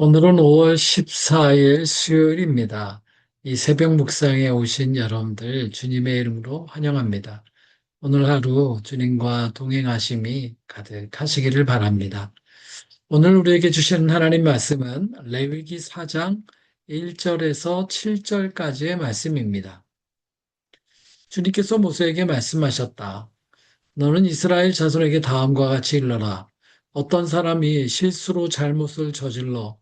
오늘은 5월 14일 수요일입니다. 이 새벽 묵상에 오신 여러분들 주님의 이름으로 환영합니다. 오늘 하루 주님과 동행하심이 가득하시기를 바랍니다. 오늘 우리에게 주시는 하나님 말씀은 레위기 4장 1절에서 7절까지의 말씀입니다. 주님께서 모세에게 말씀하셨다. 너는 이스라엘 자손에게 다음과 같이 일러라. 어떤 사람이 실수로 잘못을 저질러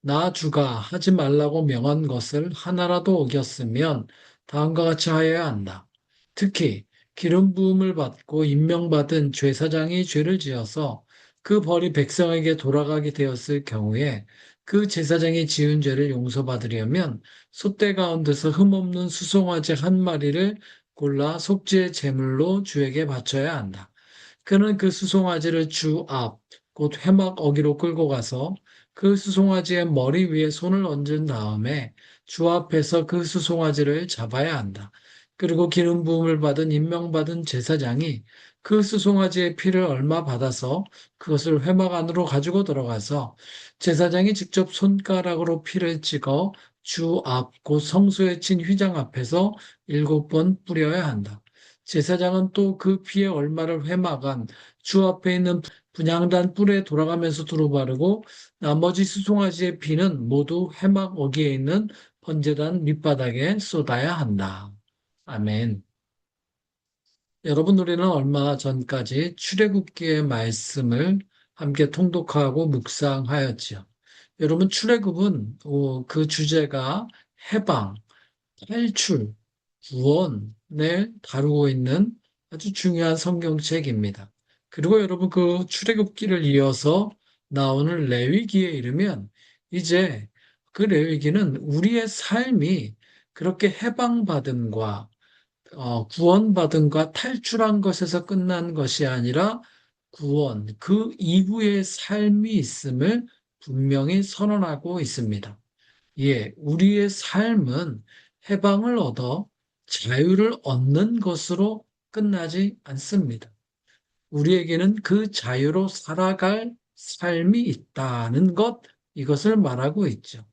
나 주가 하지 말라고 명한 것을 하나라도 어겼으면 다음과 같이 하여야 한다. 특히 기름 부음을 받고 임명받은 제사장이 죄를 지어서 그 벌이 백성에게 돌아가게 되었을 경우에 그 제사장이 지은 죄를 용서받으려면 소떼 가운데서 흠없는 수송아지 한 마리를 골라 속죄 제물로 주에게 바쳐야 한다. 그는 그 수송아지를 주 앞, 곧 회막 어기로 끌고 가서 그 수송아지의 머리 위에 손을 얹은 다음에 주 앞에서 그 수송아지를 잡아야 한다. 그리고 기름 부음을 받은 임명받은 제사장이 그 수송아지의 피를 얼마 받아서 그것을 회막 안으로 가지고 들어가서 제사장이 직접 손가락으로 피를 찍어 주 앞, 곧 성소에 친 휘장 앞에서 7번 뿌려야 한다. 제사장은 또 그 피의 얼마를 회막안 주 앞에 있는 분향단 뿔에 돌아가면서 두루 바르고 나머지 수송아지의 피는 모두 회막 어기에 있는 번제단 밑바닥에 쏟아야 한다. 아멘. 여러분, 우리는 얼마 전까지 출애굽기의 말씀을 함께 통독하고 묵상하였지요. 여러분, 출애굽은 그 주제가 해방, 탈출, 구원을 다루고 있는 아주 중요한 성경책입니다. 그리고 여러분 그 출애굽기를 이어서 나오는 레위기에 이르면 이제 그 레위기는 우리의 삶이 그렇게 해방받음과 구원받음과 탈출한 것에서 끝난 것이 아니라 구원, 그 이후의 삶이 있음을 분명히 선언하고 있습니다. 예, 우리의 삶은 해방을 얻어 자유를 얻는 것으로 끝나지 않습니다. 우리에게는 그 자유로 살아갈 삶이 있다는 것, 이것을 말하고 있죠.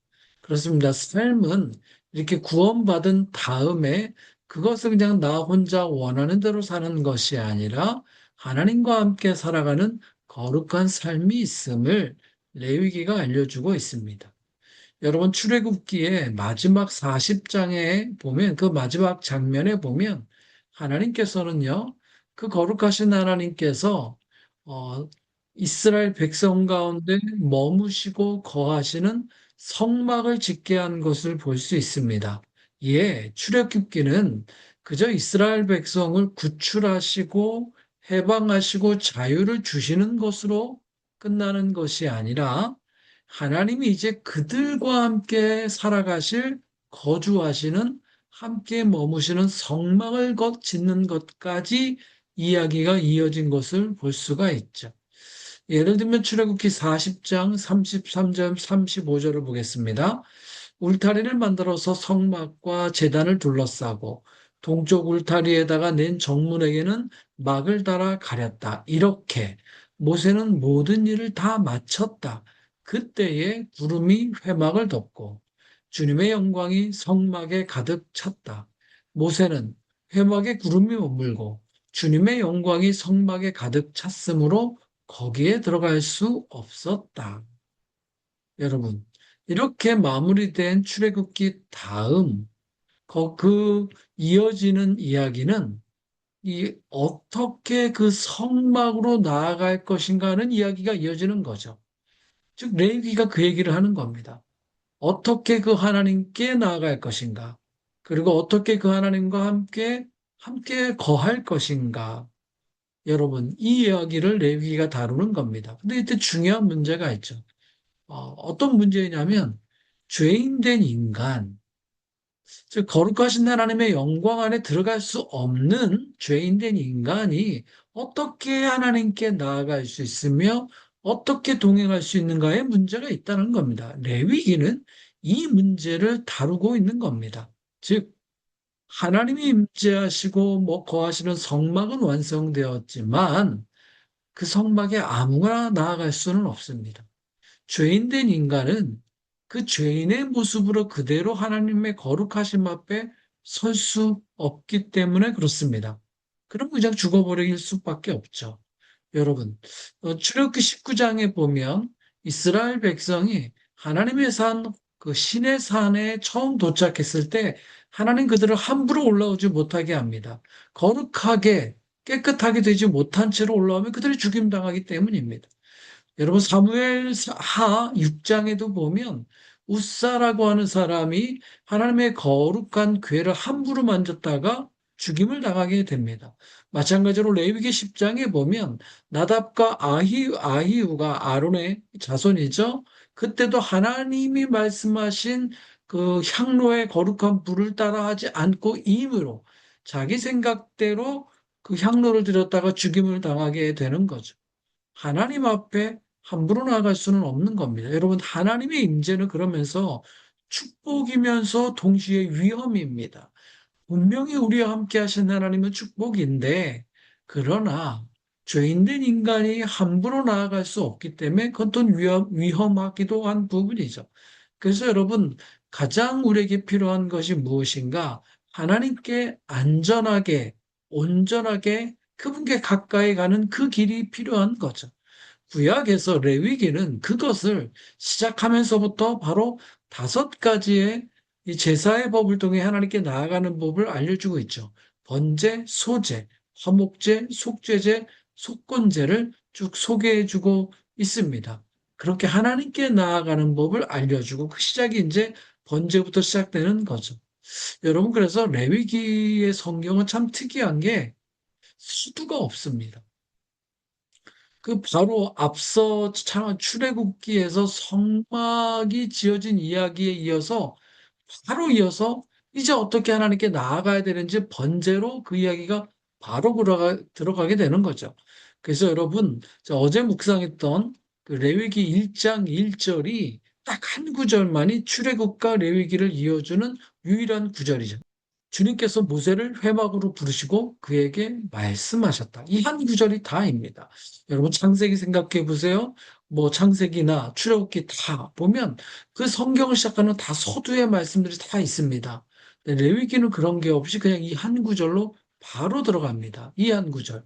그렇습니다. 삶은 이렇게 구원받은 다음에 그것을 그냥 나 혼자 원하는 대로 사는 것이 아니라 하나님과 함께 살아가는 거룩한 삶이 있음을 레위기가 알려주고 있습니다. 여러분 출애굽기의 마지막 40장에 보면 그 마지막 장면에 보면 하나님께서는요. 그 거룩하신 하나님께서 어, 이스라엘 백성 가운데 머무시고 거하시는 성막을 짓게 한 것을 볼 수 있습니다. 예, 출애굽기는 그저 이스라엘 백성을 구출하시고 해방하시고 자유를 주시는 것으로 끝나는 것이 아니라 하나님이 이제 그들과 함께 살아가실 거주하시는 함께 머무시는 성막을 짓는 것까지 이야기가 이어진 것을 볼 수가 있죠. 예를 들면 출애굽기 40장 33절 35절을 보겠습니다. 울타리를 만들어서 성막과 제단을 둘러싸고 동쪽 울타리에다가 낸 정문에게는 막을 달아 가렸다. 이렇게 모세는 모든 일을 다 마쳤다. 그때에 구름이 회막을 덮고 주님의 영광이 성막에 가득 찼다. 모세는 회막에 구름이 머물고 주님의 영광이 성막에 가득 찼으므로 거기에 들어갈 수 없었다. 여러분, 이렇게 마무리된 출애굽기 다음 그 이어지는 이야기는 이 어떻게 그 성막으로 나아갈 것인가 하는 이야기가 이어지는 거죠. 즉 레위기가 그 얘기를 하는 겁니다. 어떻게 그 하나님께 나아갈 것인가? 그리고 어떻게 그 하나님과 함께 거할 것인가? 여러분, 이 이야기를 레위기가 다루는 겁니다. 근데 이때 중요한 문제가 있죠. 어떤 문제냐면 죄인된 인간, 즉 거룩하신 하나님의 영광 안에 들어갈 수 없는 죄인된 인간이 어떻게 하나님께 나아갈 수 있으며 어떻게 동행할 수 있는가에 문제가 있다는 겁니다. 레위기는 이 문제를 다루고 있는 겁니다. 즉 하나님이 임재하시고 뭐 거하시는 성막은 완성되었지만 그 성막에 아무나 나아갈 수는 없습니다. 죄인된 인간은 그 죄인의 모습으로 그대로 하나님의 거룩하심 앞에 설 수 없기 때문에 그렇습니다. 그럼 그냥 죽어버릴 수밖에 없죠. 여러분, 출애굽기 19장에 보면 이스라엘 백성이 하나님의 산, 그 신의 산에 처음 도착했을 때 하나님 그들을 함부로 올라오지 못하게 합니다. 거룩하게 깨끗하게 되지 못한 채로 올라오면 그들이 죽임당하기 때문입니다. 여러분 사무엘 하 6장에도 보면 우사라고 하는 사람이 하나님의 거룩한 궤를 함부로 만졌다가 죽임을 당하게 됩니다. 마찬가지로 레위기 10장에 보면 나답과 아히우가 아론의 자손이죠. 그때도 하나님이 말씀하신 그 향로의 거룩한 불을 따라하지 않고 임으로 자기 생각대로 그 향로를 들였다가 죽임을 당하게 되는 거죠. 하나님 앞에 함부로 나아갈 수는 없는 겁니다. 여러분, 하나님의 임재는 그러면서 축복이면서 동시에 위험입니다. 분명히 우리와 함께 하신 하나님은 축복인데, 그러나 죄인된 인간이 함부로 나아갈 수 없기 때문에 그건 또 위험하기도 한 부분이죠. 그래서 여러분, 가장 우리에게 필요한 것이 무엇인가? 하나님께 안전하게, 온전하게 그분께 가까이 가는 그 길이 필요한 거죠. 구약에서 레위기는 그것을 시작하면서부터 바로 5가지의 이 제사의 법을 통해 하나님께 나아가는 법을 알려주고 있죠. 번제, 소제, 화목제, 속죄제, 속건제를 쭉 소개해주고 있습니다. 그렇게 하나님께 나아가는 법을 알려주고 그 시작이 이제 번제부터 시작되는 거죠. 여러분, 그래서 레위기의 성경은 참 특이한 게 수두가 없습니다. 그 바로 앞서 출애굽기에서 성막이 지어진 이야기에 이어서 바로 이어서 이제 어떻게 하나님께 나아가야 되는지 번제로 그 이야기가 바로 들어가게 되는 거죠. 그래서 여러분, 어제 묵상했던 그 레위기 1장 1절이 딱 한 구절만이 출애굽과 레위기를 이어주는 유일한 구절이죠. 주님께서 모세를 회막으로 부르시고 그에게 말씀하셨다. 이 한 구절이 다입니다. 여러분 창세기 생각해 보세요. 뭐 창세기나 출애굽기 다 보면 그 성경을 시작하는 다 서두의 말씀들이 다 있습니다. 근데 레위기는 그런 게 없이 그냥 이 한 구절로 바로 들어갑니다. 이 한 구절.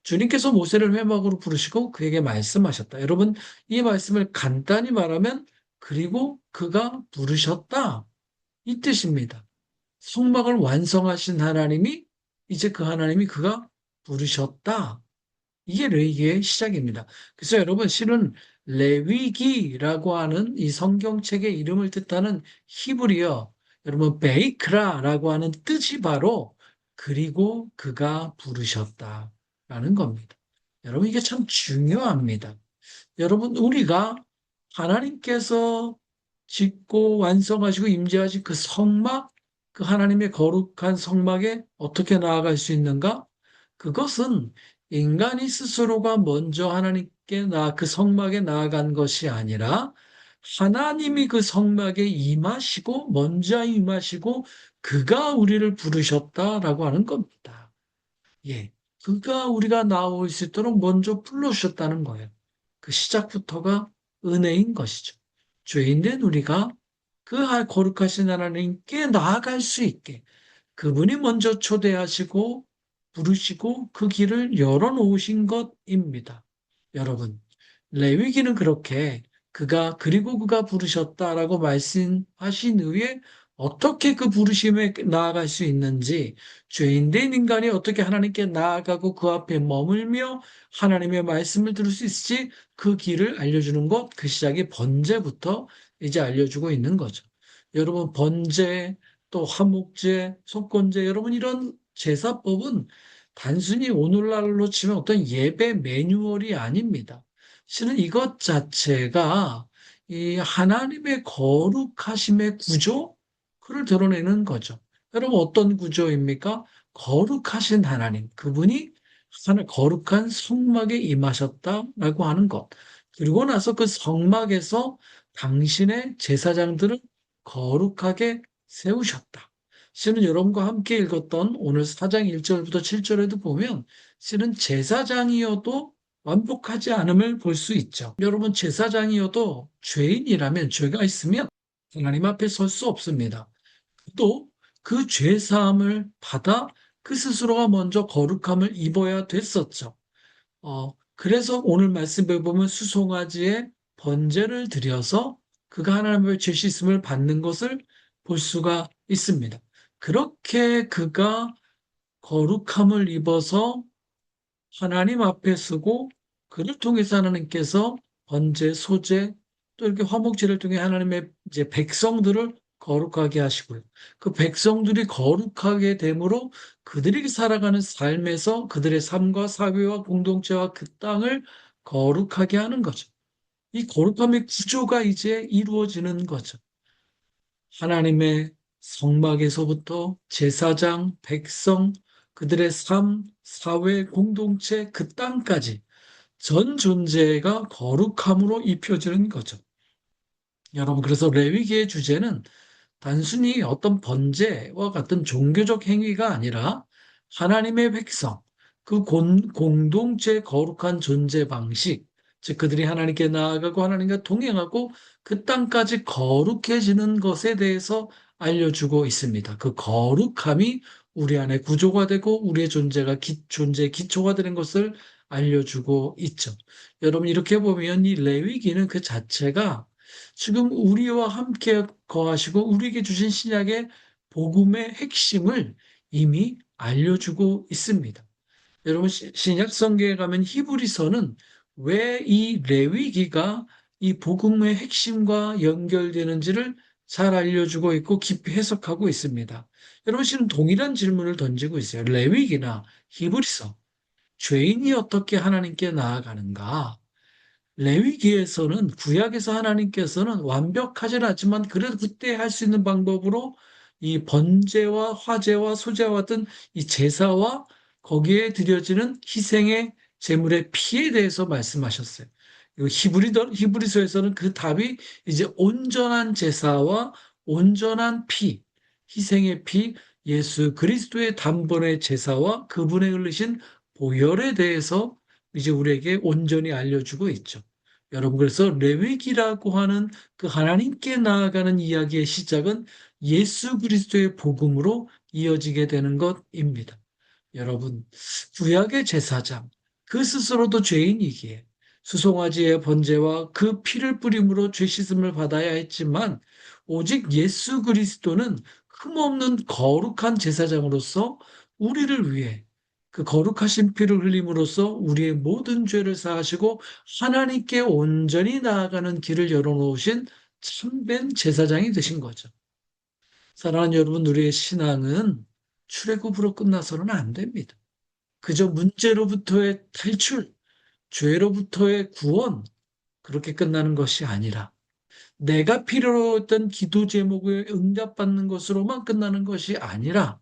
주님께서 모세를 회막으로 부르시고 그에게 말씀하셨다. 여러분 이 말씀을 간단히 말하면 그리고 그가 부르셨다. 이 뜻입니다. 성막을 완성하신 하나님이 이제 그 하나님이 그가 부르셨다. 이게 레위기의 시작입니다. 그래서 여러분 실은 레위기라고 하는 이 성경책의 이름을 뜻하는 히브리어 여러분 베이크라라고 하는 뜻이 바로 그리고 그가 부르셨다라는 겁니다. 여러분 이게 참 중요합니다. 여러분 우리가 하나님께서 짓고 완성하시고 임재하신 그 성막, 그 하나님의 거룩한 성막에 어떻게 나아갈 수 있는가? 그것은 인간이 스스로가 먼저 하나님께 그 성막에 나아간 것이 아니라 하나님이 그 성막에 임하시고 먼저 임하시고 그가 우리를 부르셨다라고 하는 겁니다. 예. 그가 우리가 나올 수 있도록 먼저 불러주셨다는 거예요. 그 시작부터가 은혜인 것이죠. 죄인된 우리가 그 거룩하신 하나님께 나아갈 수 있게 그분이 먼저 초대하시고 부르시고 그 길을 열어놓으신 것입니다. 여러분, 레위기는 그렇게 그리고 그가 부르셨다라고 말씀하신 후에 어떻게 그 부르심에 나아갈 수 있는지, 죄인된 인간이 어떻게 하나님께 나아가고 그 앞에 머물며 하나님의 말씀을 들을 수 있을지 그 길을 알려주는 것, 그 시작이 번제부터 이제 알려주고 있는 거죠. 여러분, 번제, 또 화목제, 속건제, 여러분 이런 제사법은 단순히 오늘날로 치면 어떤 예배 매뉴얼이 아닙니다. 실은 이것 자체가 이 하나님의 거룩하심의 구조, 그를 드러내는 거죠. 여러분 어떤 구조입니까? 거룩하신 하나님, 그분이 하늘 거룩한 성막에 임하셨다라고 하는 것. 그리고 나서 그 성막에서 당신의 제사장들을 거룩하게 세우셨다. 실은 여러분과 함께 읽었던 오늘 4장 1절부터 7절에도 보면 실은 제사장이어도 완벽하지 않음을 볼 수 있죠. 여러분 제사장이어도 죄인이라면 죄가 있으면 하나님 앞에 설 수 없습니다. 또 그 죄 사함을 받아 그 스스로가 먼저 거룩함을 입어야 됐었죠. 그래서 오늘 말씀에 보면 수송아지의 번제를 드려서 그가 하나님의 죄 씻음을 받는 것을 볼 수가 있습니다. 그렇게 그가 거룩함을 입어서 하나님 앞에 서고 그를 통해서 하나님께서 번제, 소제, 또 이렇게 화목제를 통해 하나님의 이제 백성들을 거룩하게 하시고요. 그 백성들이 거룩하게 됨으로 그들이 살아가는 삶에서 그들의 삶과 사회와 공동체와 그 땅을 거룩하게 하는 거죠. 이 거룩함의 구조가 이제 이루어지는 거죠. 하나님의 성막에서부터 제사장, 백성, 그들의 삶, 사회, 공동체, 그 땅까지 전 존재가 거룩함으로 입혀지는 거죠. 여러분, 그래서 레위기의 주제는 단순히 어떤 번제와 같은 종교적 행위가 아니라 하나님의 백성, 그 공동체 거룩한 존재 방식, 즉 그들이 하나님께 나아가고 하나님과 동행하고 그 땅까지 거룩해지는 것에 대해서 알려주고 있습니다. 그 거룩함이 우리 안에 구조가 되고 우리의 존재의 기초가 되는 것을 알려주고 있죠. 여러분 이렇게 보면 이 레위기는 그 자체가 지금 우리와 함께 거하시고 우리에게 주신 신약의 복음의 핵심을 이미 알려주고 있습니다. 여러분 신약 성경에 가면 히브리서는 왜 이 레위기가 이 복음의 핵심과 연결되는지를 잘 알려주고 있고 깊이 해석하고 있습니다. 여러분 지금 동일한 질문을 던지고 있어요. 레위기나 히브리서, 죄인이 어떻게 하나님께 나아가는가? 레위기에서는 구약에서 하나님께서는 완벽하진 않지만 그래도 그때 할 수 있는 방법으로 이 번제와 화제와 소제와 같은 이 제사와 거기에 드려지는 희생의 제물의 피에 대해서 말씀하셨어요. 그리고 히브리서에서는 그 답이 이제 온전한 제사와 온전한 피, 희생의 피, 예수 그리스도의 단번의 제사와 그분의 흘리신 보혈에 대해서 이제 우리에게 온전히 알려주고 있죠. 여러분, 그래서 레위기라고 하는 그 하나님께 나아가는 이야기의 시작은 예수 그리스도의 복음으로 이어지게 되는 것입니다. 여러분, 구약의 제사장, 그 스스로도 죄인이기에 수송아지의 번제와 그 피를 뿌림으로 죄 씻음을 받아야 했지만 오직 예수 그리스도는 흠없는 거룩한 제사장으로서 우리를 위해 그 거룩하신 피를 흘림으로써 우리의 모든 죄를 사하시고 하나님께 온전히 나아가는 길을 열어놓으신 참된 제사장이 되신 거죠. 사랑하는 여러분, 우리의 신앙은 출애굽으로 끝나서는 안 됩니다. 그저 문제로부터의 탈출, 죄로부터의 구원, 그렇게 끝나는 것이 아니라 내가 필요로 했던 기도 제목을 응답받는 것으로만 끝나는 것이 아니라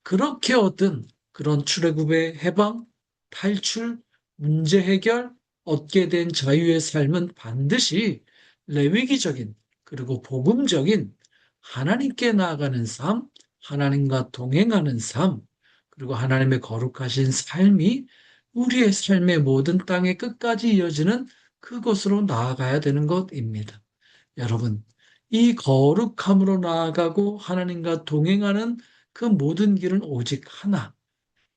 그렇게 얻은 그런 출애굽의 해방, 탈출, 문제 해결, 얻게 된 자유의 삶은 반드시 레위기적인 그리고 복음적인 하나님께 나아가는 삶, 하나님과 동행하는 삶, 그리고 하나님의 거룩하신 삶이 우리의 삶의 모든 땅의 끝까지 이어지는 그것으로 나아가야 되는 것입니다. 여러분, 이 거룩함으로 나아가고 하나님과 동행하는 그 모든 길은 오직 하나,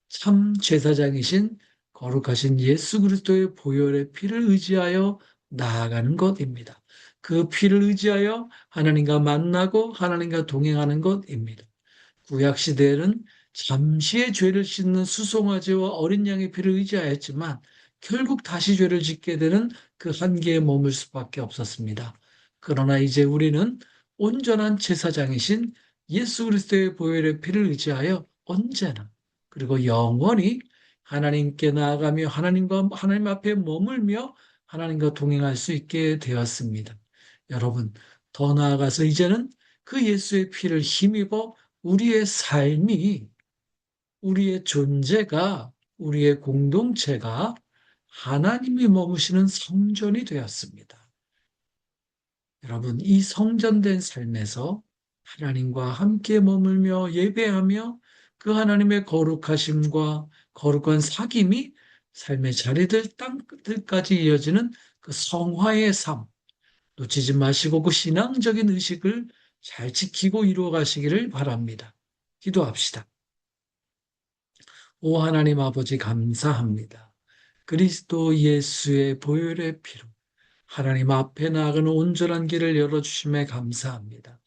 참 제사장이신 거룩하신 예수 그리스도의 보혈의 피를 의지하여 나아가는 것입니다. 그 피를 의지하여 하나님과 만나고 하나님과 동행하는 것입니다. 구약 시대에는 잠시의 죄를 씻는 수송아지와 어린 양의 피를 의지하였지만 결국 다시 죄를 짓게 되는 그 한계에 머물 수밖에 없었습니다. 그러나 이제 우리는 온전한 제사장이신 예수 그리스도의 보혈의 피를 의지하여 언제나 그리고 영원히 하나님께 나아가며 하나님 앞에 머물며 하나님과 동행할 수 있게 되었습니다. 여러분, 더 나아가서 이제는 그 예수의 피를 힘입어 우리의 삶이, 우리의 존재가, 우리의 공동체가 하나님이 머무시는 성전이 되었습니다. 여러분, 이 성전된 삶에서 하나님과 함께 머물며 예배하며 그 하나님의 거룩하심과 거룩한 사귐이 삶의 자리들 땅들까지 이어지는 그 성화의 삶, 놓치지 마시고 그 신앙적인 의식을 잘 지키고 이루어 가시기를 바랍니다. 기도합시다. 오 하나님 아버지 감사합니다. 그리스도 예수의 보혈의 피로 하나님 앞에 나아가는 온전한 길을 열어주심에 감사합니다.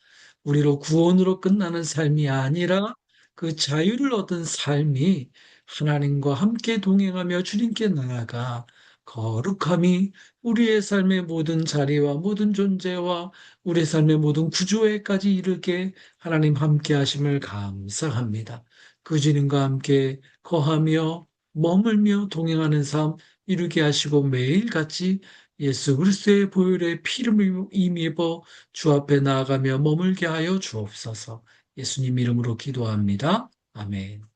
우리로 구원으로 끝나는 삶이 아니라 그 자유를 얻은 삶이 하나님과 함께 동행하며 주님께 나아가 거룩함이 우리의 삶의 모든 자리와 모든 존재와 우리의 삶의 모든 구조에까지 이르게 하나님 함께 하심을 감사합니다. 그 주님과 함께 거하며 머물며 동행하는 삶 이루게 하시고 매일같이 예수 그리스도의 보혈의 피를 힘입어 주 앞에 나아가며 머물게 하여 주옵소서. 예수님 이름으로 기도합니다. 아멘.